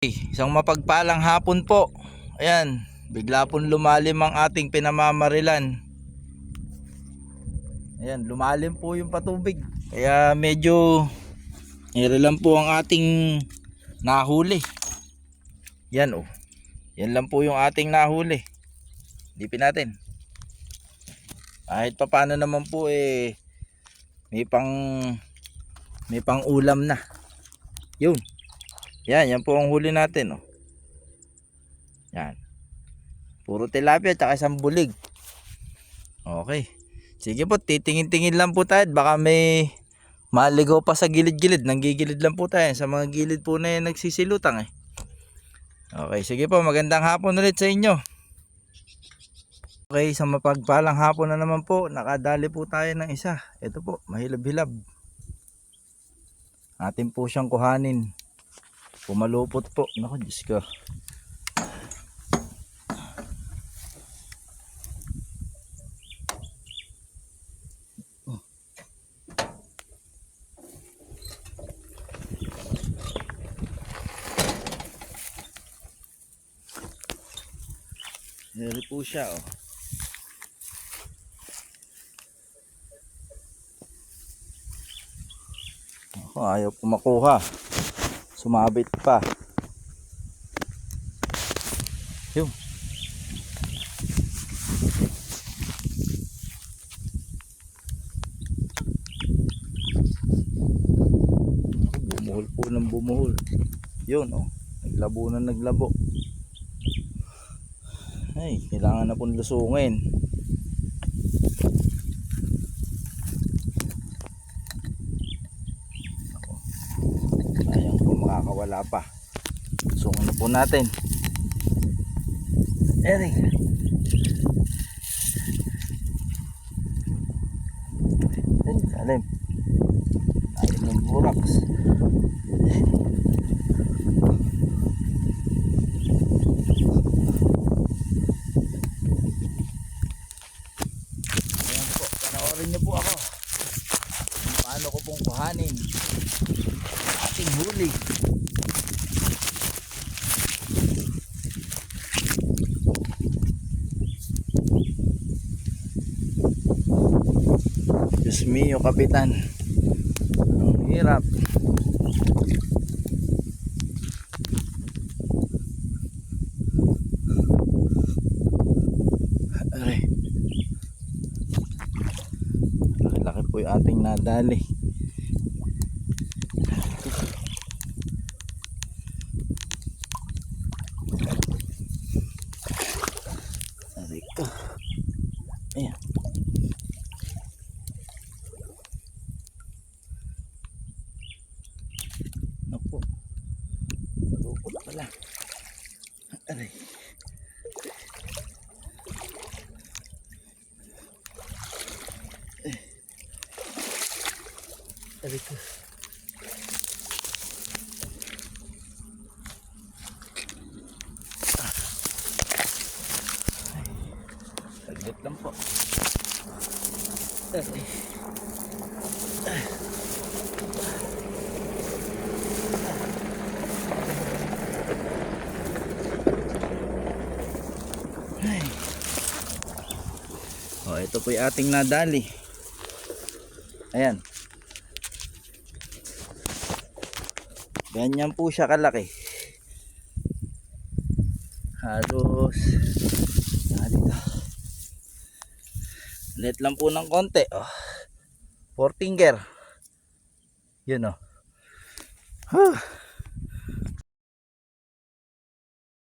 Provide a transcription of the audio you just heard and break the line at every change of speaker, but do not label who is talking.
Isang mapagpalang hapon po. Ayan, bigla pong lumalim ang ating pinamamarilan. Ayan, lumalim po yung patubig. Kaya medyo lang po ang ating nahuli. Yan oh. Yan lang po yung ating nahuli. Dipin natin. Kahit papaano naman po may pang ulam na. Yun. Yan po ang huli natin oh. Yan. Puro tilapia at isang bulig. Okay. Sige po, titingin-tingin lang po tayo. Baka may maligaw pa sa gilid-gilid. Nanggigilid lang po tayo. Sa mga gilid po na yan nagsisilutang eh. Okay, sige po. Magandang hapon ulit sa inyo. Okay, sa mapagpalang hapon na naman po. Nakadali po tayo ng isa. Ito po, mahilab-hilab. Atin po siyang kuhanin. Pumalupot po. Naku, Diyos ko. Hiri po siya oh. Ako, ayaw po makuha. Sumabit pa. Yung bumuhol po ng bumuhol. Yun oh. Naglabo na naglabo. Ay, kailangan na pong lusungin. Sayang po, makakawala pa. Lusungin na po natin. Eri. Alim. Alim ng buraks. Niyo po ako kung paano ko pong kuhanin ating huli. Diyos mio, kapitan, ang hirap. Aray, laki po yung ating nadali. Aray ko. Ayan. Naku, malupot pala. Aray. Aray ko. Saglit lang po. Aray. Oh, ito po yung ating nadali. Ayan. Ganyan po siya kalaki. Halos dito. Let lang po ng konti. Oh. 4 finger. Yun oh. Huh.